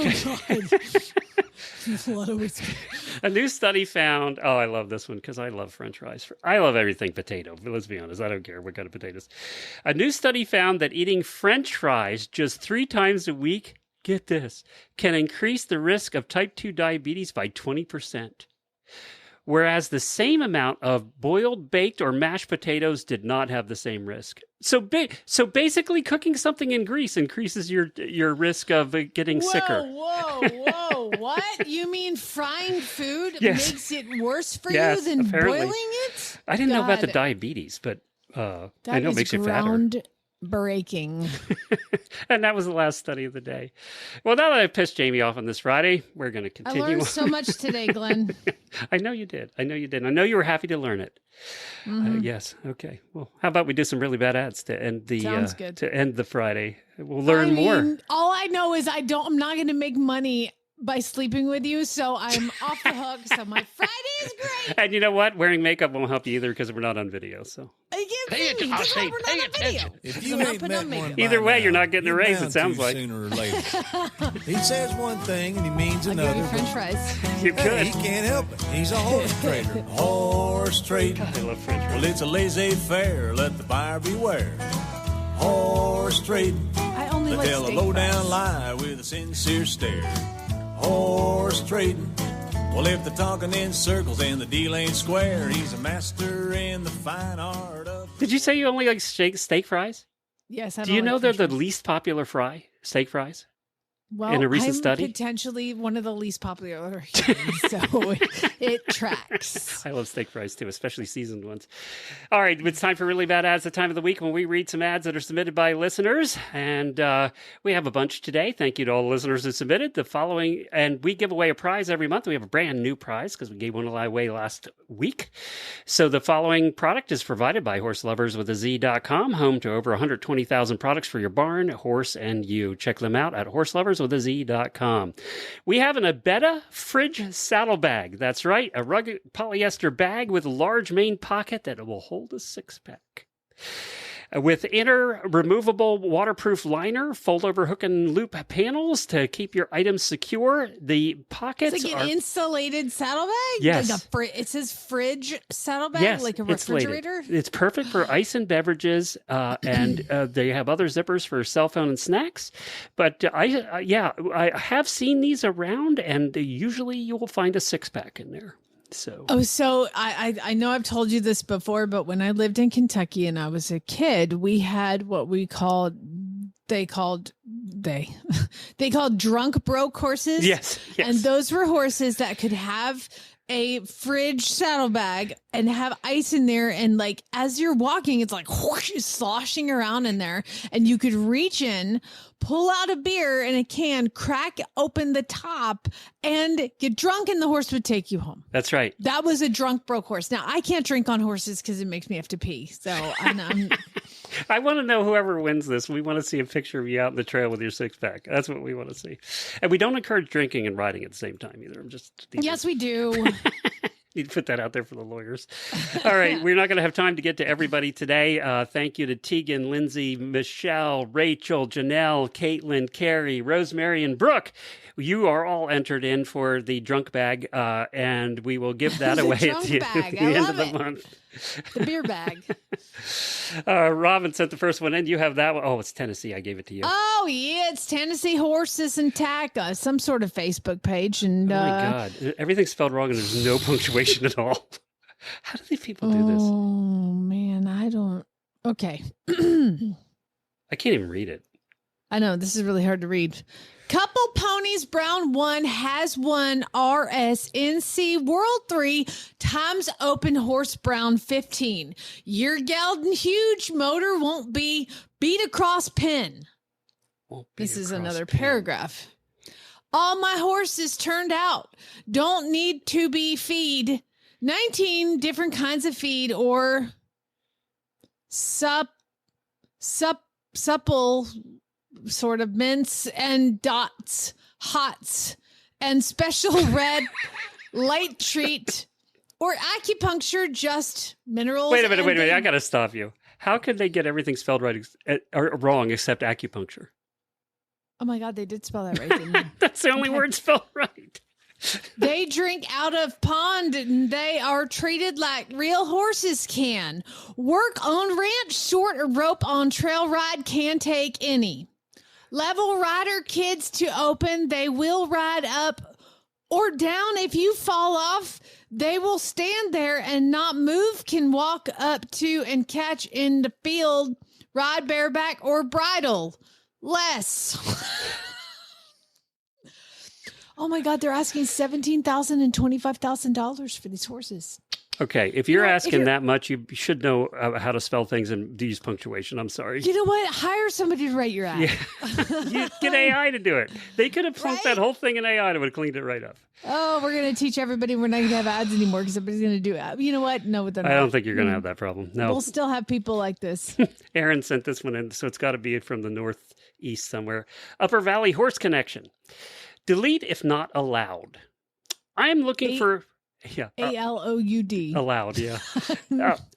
a lot of whiskey. A new study found, I love this one because I love French fries. I love everything potato, but let's be honest, I don't care what kind of potatoes. A new study found that eating French fries just 3 times a week, get this, can increase the risk of type 2 diabetes by 20%. Whereas the same amount of boiled, baked, or mashed potatoes did not have the same risk. So basically cooking something in grease increases your risk of getting sicker. Whoa, what? You mean frying food makes it worse for you than apparently. boiling it? I didn't know about the diabetes, but I know it makes you fatter. Breaking. And that was the last study of the day. Well, now that I've pissed Jamie off on this Friday, we're going to continue. I learned so much today, Glenn. I know you did. I know you were happy to learn it. Mm-hmm. Yes. Okay. Well, how about we do some really bad ads to end the to end the Friday? We'll learn more. All I know is I'm not going to make money by sleeping with you, so I'm off the hook. So my Friday is great. And you know what? Wearing makeup won't help you either because we're not on video. So Pay attention. If you ain't met one either way, you're not getting a raise. It sounds like sooner or later. He says one thing and he means another. I'll give you French fries. You could. He can't help it. He's a horse trader. Horse trading. I love French fries. Well, it's a laissez-faire. Let the buyer beware. Horse trading. I only They like tell a steak low-down fries. lie with a sincere stare. Horse trading. Well, if they're talking in circles and the deal ain't square, he's a master in the fine art of... Did you say you only like steak fries? Yes. Do you know they're the least popular steak fries? Well, in a recent study? Potentially one of the least popular humans, so it tracks. I love steak fries too, especially seasoned ones. All right, it's time for Really Bad Ads, the time of the week when we read some ads that are submitted by listeners. And we have a bunch today. Thank you to all the listeners who submitted the following. And we give away a prize every month. We have a brand new prize because we gave one away last week. So the following product is provided by HorseLoversWithAZ.com, home to over 120,000 products for your barn, horse, and you. Check them out at HorseLoversWithAZ.com. We have an Abetta fridge saddle bag. That's right, a rugged polyester bag with a large main pocket that will hold a 6-pack. with inner removable waterproof liner, fold-over hook and loop panels to keep your items secure. The pockets It's like an insulated saddlebag? Yes. Like it says fridge saddlebag, yes, like a insulated. refrigerator? It's perfect for ice and beverages, and they have other zippers for cell phone and snacks. But I have seen these around, and usually you will find a six-pack in there. So I know I've told you this before, but when I lived in Kentucky and I was a kid, we had what they called drunk broke horses. Yes. And those were horses that could have a fridge saddlebag and have ice in there, and like as you're walking, it's like whoosh, sloshing around in there, and you could reach in, pull out a beer in a can, crack open the top, and get drunk, and the horse would take you home. That's right. That was a drunk broke horse. Now I can't drink on horses because it makes me have to pee. So I'm I want to know whoever wins this. We want to see a picture of you out in the trail with your six-pack. That's what we want to see. And we don't encourage drinking and riding at the same time either. Yes, we do. Need to put that out there for the lawyers. All right. We're not going to have time to get to everybody today. Thank you to Tegan, Lindsay, Michelle, Rachel, Janelle, Caitlin, Carrie, Rosemary, and Brooke. You are all entered in for the drunk bag, and we will give that away at the end of the month. The beer bag. Robin sent the first one in. You have that one. Oh, it's Tennessee. I gave it to you. Oh, yeah. It's Tennessee Horses and Tack, some sort of Facebook page. And, oh, my God. Everything's spelled wrong, and there's no punctuation at all. How do these people do this? Oh, man. I don't. Okay. I can't even read it. I know. This is really hard to read. Couple Ponies Brown 1 has won RSNC World 3 times Open Horse Brown 15. Your Geldon Huge motor won't be beat across pin. This is another paragraph. All my horses turned out. Don't need to be feed. 19 different kinds of feed or supple sort of mints and dots, hots, and special red light treat or acupuncture, just minerals. Wait a minute. I got to stop you. How could they get everything spelled right or wrong except acupuncture? Oh my God, they did spell that right, didn't they? That's the only word spelled right. They drink out of pond and they are treated like real horses can. Work on ranch, short or rope on trail ride, can take any. Level rider kids to open, they will ride up or down. If you fall off, they will stand there and not move, can walk up to and catch in the field, ride bareback or bridle. Less. Oh my God, they're asking $17,000 and $25,000 for these horses. Okay, if you're asking that much, you should know how to spell things and use punctuation. I'm sorry. You know what? Hire somebody to write your ad. Yeah. You get AI to do it. They could have plunked that whole thing in AI and would have cleaned it right up. Oh, we're going to teach everybody we're not going to have ads anymore because somebody's going to do it. You know what? No, they're not. I don't think you're going to have that problem. No. We'll still have people like this. Aaron sent this one in, so it's got to be from the northeast somewhere. Upper Valley Horse Connection. Delete if not allowed. I'm looking for... Yeah. ALOUD. Allowed, yeah.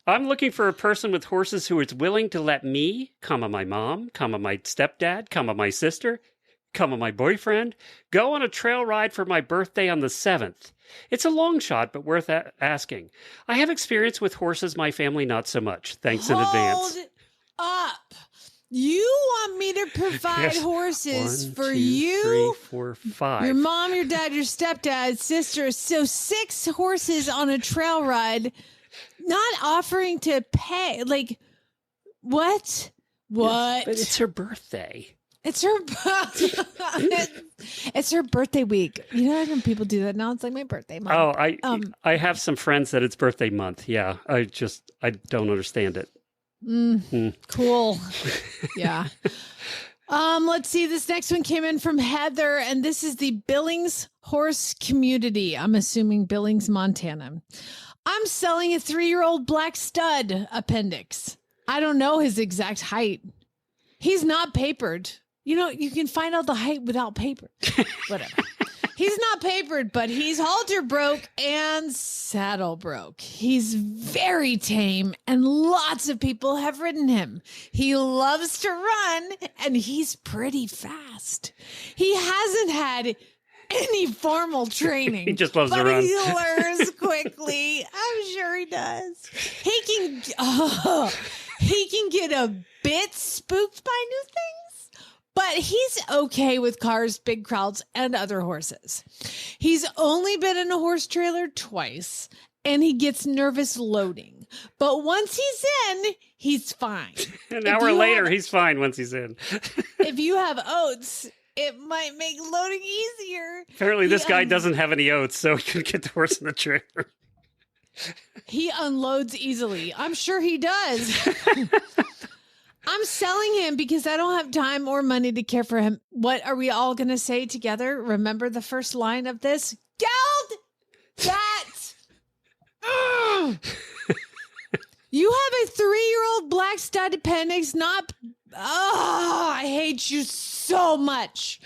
I'm looking for a person with horses who is willing to let me, my mom, my stepdad, my sister, my boyfriend, go on a trail ride for my birthday on the 7th. It's a long shot, but worth asking. I have experience with horses, my family not so much. Thanks in advance. Hold up. You want me to provide horses for you? 3, 4, 5. Your mom, your dad, your stepdad, sister. So 6 horses on a trail ride, not offering to pay. Like, what? What? But it's her birthday. It's her it's her birthday week. You know when people do that now? It's like my birthday month. Oh, I have some friends that it's birthday month. Yeah. I don't understand it. Cool. Yeah. Let's see. This next one came in from Heather, and this is the Billings horse community. I'm assuming Billings, Montana. I'm selling a 3-year-old black stud appendix. I don't know his exact height. He's not papered. You know, you can find out the height without paper. Whatever. He's not papered, but he's halter broke and saddle broke. He's very tame, and lots of people have ridden him. He loves to run, and he's pretty fast. He hasn't had any formal training. He just loves to run. But he learns quickly. I'm sure he does. He can get a bit spooked by new things, but he's okay with cars, big crowds, and other horses. He's only been in a horse trailer twice, and he gets nervous loading. But once he's in, he's fine. An hour later, he's fine once he's in. If you have oats, it might make loading easier. Apparently, this guy doesn't have any oats, so he can get the horse in the trailer. He unloads easily. I'm sure he does. I'm selling him because I don't have time or money to care for him. What are we all going to say together? Remember the first line of this? Geld that. You have a 3-year-old black stud appendix, not... Oh, I hate you so much.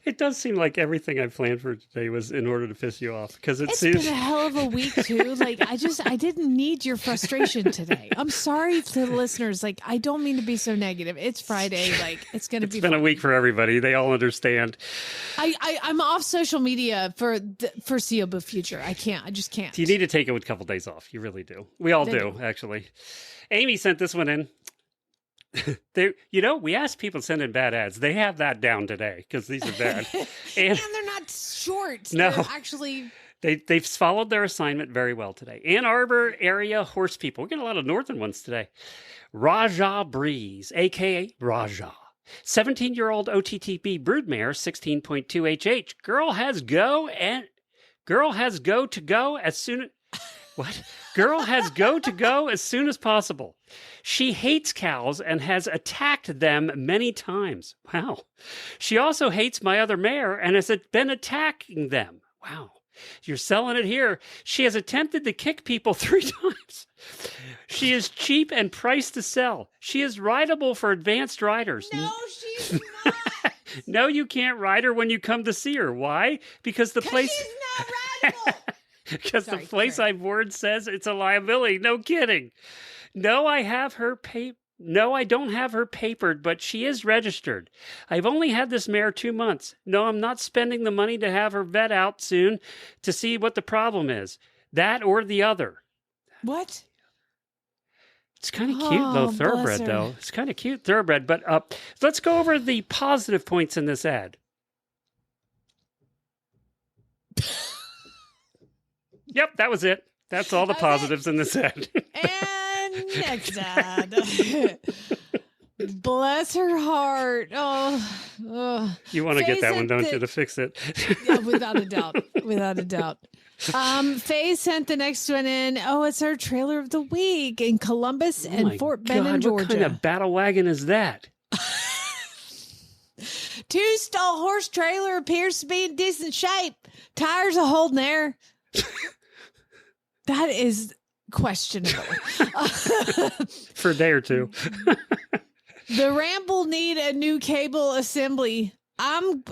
It does seem like everything I planned for today was in order to piss you off, because it's been a hell of a week too. Like I didn't need your frustration today. I'm sorry to the listeners. Like I don't mean to be so negative. It's Friday. Like it's going to be. It's been a week for everybody. They all understand. I'm off social media for the foreseeable future. I just can't. You need to take a couple days off. You really do. We all do, actually. Amy sent this one in. We asked people to send in bad ads. They have that down today because these are bad. And they're not short. No. They're actually... They've followed their assignment very well today. Ann Arbor area horse people. We're getting a lot of northern ones today. Raja Breeze, a.k.a. Raja. 17-year-old OTTB broodmare, 16.2 HH. Girl has go to go as soon... What? Girl has go to go as soon as possible. She hates cows and has attacked them many times. Wow. She also hates my other mare and has been attacking them. Wow. You're selling it here. She has attempted to kick people 3 times. She is cheap and priced to sell. She is rideable for advanced riders. No, she's not. No, you can't ride her when you come to see her. Why? Because the place... she's not rideable. Because the place I've word says it's a liability. No kidding. No, I don't have her papered, but she is registered. I've only had this mare 2 months. No, I'm not spending the money to have her vet out soon to see what the problem is. That or the other. What? It's kind of cute, though, thoroughbred, though. It's kind of cute, thoroughbred. But let's go over the positive points in this ad. Yep, that was it. That's all the positives in this ad. And next ad. Bless her heart. Oh. You want to get that one, don't you, to fix it? Yeah, without a doubt. Without a doubt. Faye sent the next one in. Oh, it's our trailer of the week in Columbus and Fort Benning, Georgia. What kind of battle wagon is that? 2-stall horse trailer appears to be in decent shape. Tires are holding air. That is questionable. For a day or two. The ramp will need a new cable assembly. I'll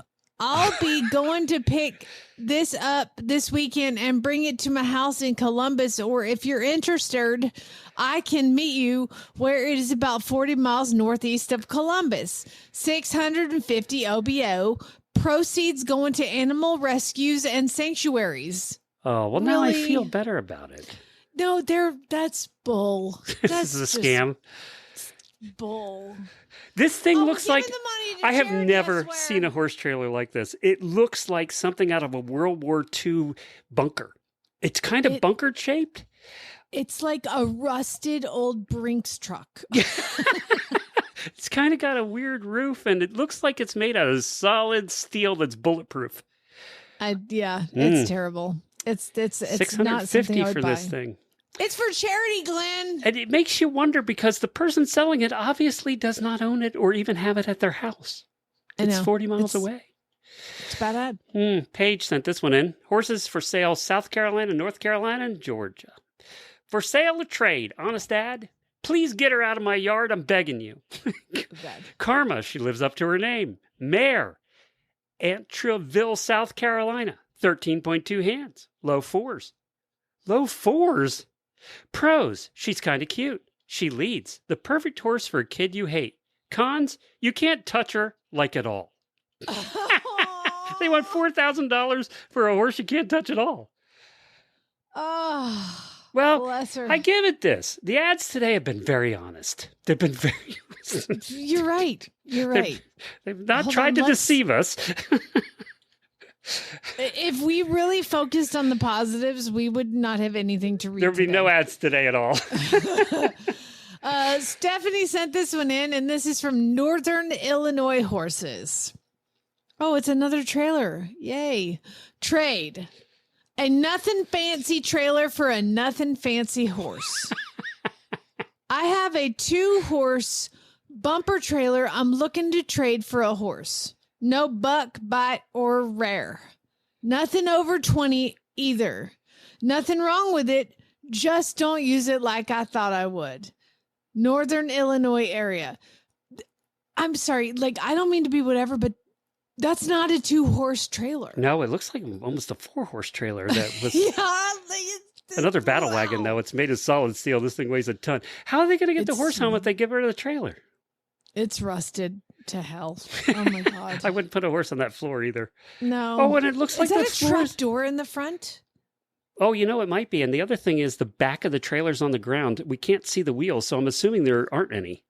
be going to pick this up this weekend and bring it to my house in Columbus. Or if you're interested, I can meet you where it is about 40 miles northeast of Columbus. 650 OBO. Proceeds going to animal rescues and sanctuaries. Oh, well, now I feel better about it. No, that's bull. This is a scam. Bull. This thing looks like... I have never seen a horse trailer like this. It looks like something out of a World War II bunker. It's kind of bunker shaped. It's like a rusted old Brinks truck. It's kind of got a weird roof, and it looks like it's made out of solid steel that's bulletproof. It's terrible. It's not something I would for buy. this thing. It's for charity, Glenn. And it makes you wonder because the person selling it obviously does not own it or even have it at their house. It's 40 miles away. It's bad ad. Paige sent this one in. Horses for sale, South Carolina, North Carolina, and Georgia. For sale or trade, honest ad? Please get her out of my yard. I'm begging you. Karma, she lives up to her name. Mare, Antreville, South Carolina. 13.2 hands. Low fours. Low fours? Pros, she's kind of cute. She leads. The perfect horse for a kid you hate. Cons, you can't touch her like at all. They want $4,000 for a horse you can't touch at all. Oh, well, bless her. I give it this. The ads today have been very honest. They've been very You're right. You're right. They've not tried to deceive us. If we really focused on the positives, we would not have anything to read. There would be no ads today at all. Stephanie sent this one in, and this is from Northern Illinois Horses. Oh, it's another trailer. Yay. Trade. A nothing fancy trailer for a nothing fancy horse. I have a 2-horse bumper trailer I'm looking to trade for a horse. No buck, bite, or rare. Nothing over 20 either. Nothing wrong with it. Just don't use it like I thought I would. Northern Illinois area. I'm sorry, I don't mean to be whatever, but that's not a 2-horse trailer. No, it looks like almost a 4-horse trailer. That was yeah, another battle wagon, though. It's made of solid steel. This thing weighs a ton. How are they going to get the horse home if they get rid of the trailer? It's rusted to hell. Oh, my God. I wouldn't put a horse on that floor either. No. Oh, and it looks like is that a trap door in the front? Oh, it might be. And the other thing is the back of the trailer's on the ground. We can't see the wheels, so I'm assuming there aren't any.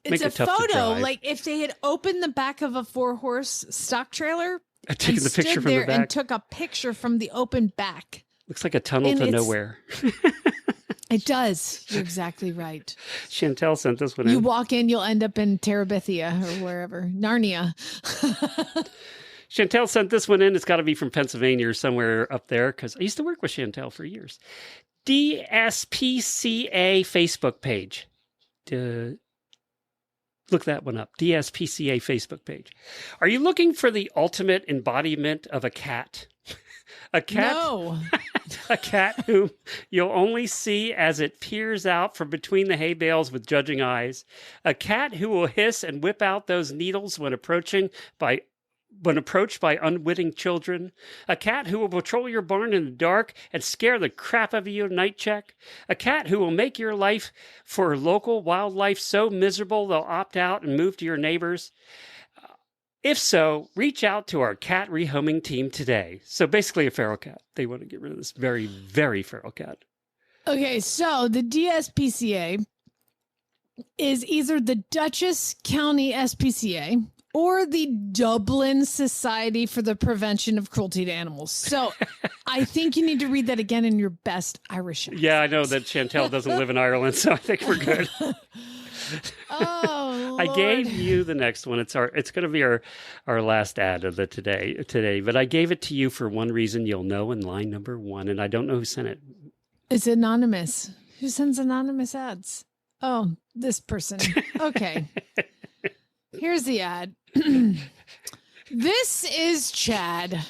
It's a photo. Like if they had opened the back of a 4-horse stock trailer, taken the picture from the back, and took a picture from the open back. Looks like a tunnel to nowhere. It does. You're exactly right. Chantel sent this one in. You walk in, you'll end up in Terabithia or wherever. Narnia. Chantel sent this one in. It's got to be from Pennsylvania or somewhere up there because I used to work with Chantel for years. DSPCA Facebook page. Look that one up. DSPCA Facebook page. Are you looking for the ultimate embodiment of a cat? A cat? No. A cat whom you'll only see as it peers out from between the hay bales with judging eyes. A cat who will hiss and whip out those needles when approached by unwitting children. A cat who will patrol your barn in the dark and scare the crap out of you at night check. A cat who will make your life for local wildlife so miserable they'll opt out and move to your neighbors. If so, reach out to our cat rehoming team today. So basically a feral cat. They want to get rid of this very, very feral cat. Okay, so the DSPCA is either the Dutchess County SPCA or the Dublin Society for the Prevention of Cruelty to Animals. So I think you need to read that again in your best Irish accent. Yeah, I know that Chantel doesn't live in Ireland, so I think we're good. Oh, Lord. I gave you the next one. It's going to be our last ad of the today, but I gave it to you for one reason you'll know in line number 1, and I don't know who sent it. It's anonymous. Who sends anonymous ads? Oh, this person. Okay. Here's the ad. This is Chad.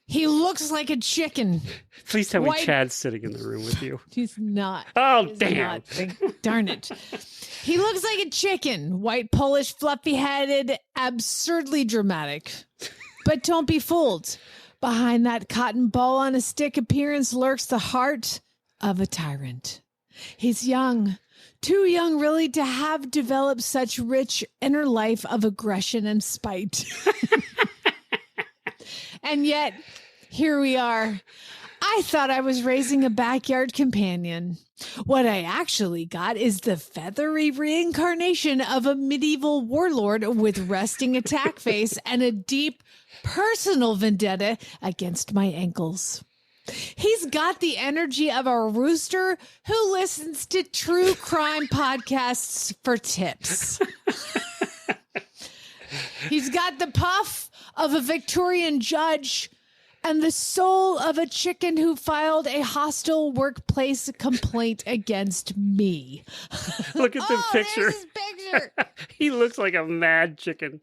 He looks like a chicken. Please tell me Chad's sitting in the room with you. He's not. Oh, damn. Darn it. He looks like a chicken. White, Polish, fluffy-headed, absurdly dramatic. But don't be fooled. Behind that cotton ball on a stick appearance lurks the heart of a tyrant. He's young. Too young, really, to have developed such rich inner life of aggression and spite. And yet, here we are. I thought I was raising a backyard companion. What I actually got is the feathery reincarnation of a medieval warlord with resting attack face and a deep personal vendetta against my ankles. He's got the energy of a rooster who listens to true crime podcasts for tips. He's got the puff of a Victorian judge and the soul of a chicken who filed a hostile workplace complaint against me. Look at the picture. There's his picture. He looks like a mad chicken.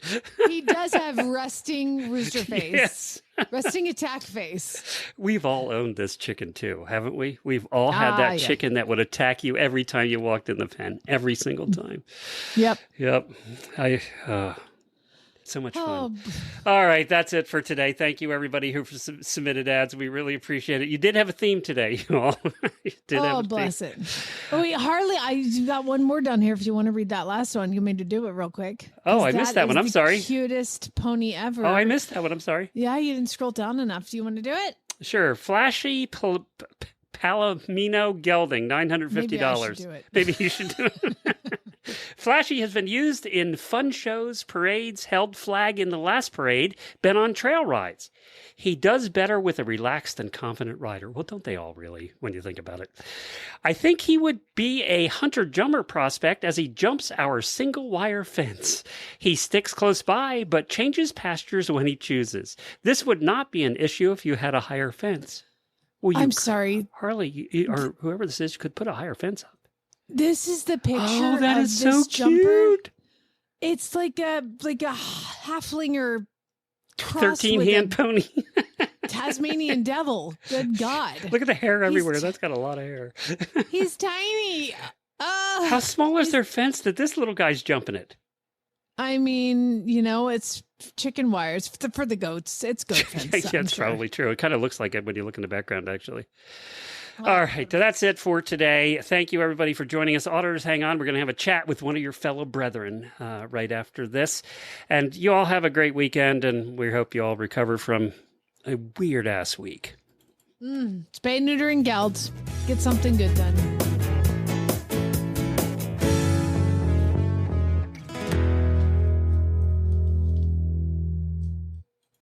He does have resting rooster face. Yes. Resting attack face. We've all owned this chicken too, haven't we? We've all had that chicken that would attack you every time you walked in the pen. Every single time. Yep. So much fun. All right, that's it for today. Thank you, everybody who submitted ads. We really appreciate it. You did have a theme today, you all. You did have a bless theme. it. Oh, wait, Harley, you got one more down here if you want to read that last one. You made to do it real quick. Oh, I missed that one. I'm sorry. Cutest pony ever. Oh, I missed that one. I'm sorry. Yeah, you didn't scroll down enough. Do you want to do it? Sure. Flashy Palomino gelding, $950. Maybe I should do it. Maybe you should do it. Flashy has been used in fun shows, parades, held flag in the last parade, been on trail rides. He does better with a relaxed and confident rider. Well, don't they all really, when you think about it? I think he would be a hunter-jumper prospect as he jumps our single-wire fence. He sticks close by, but changes pastures when he chooses. This would not be an issue if you had a higher fence. Well, I'm sorry. Harley, or whoever this is, could put a higher fence up. This is the picture Oh, that of is this so jumper. cute. It's like a halflinger crossed 13-hand with pony. a Tasmanian devil. Good God. Look at the hair everywhere. That's got a lot of hair. He's tiny. How small is their fence that this little guy's jumping it? I mean, it's chicken wires for the goats. It's goat fence. Yeah, it's probably true. It kind of looks like it when you look in the background, actually. All right, so that's it for today. Thank you, everybody, for joining us. Auditors, hang on. We're going to have a chat with one of your fellow brethren right after this. And you all have a great weekend, and we hope you all recover from a weird-ass week. Spay, neuter, and geld. Get something good done.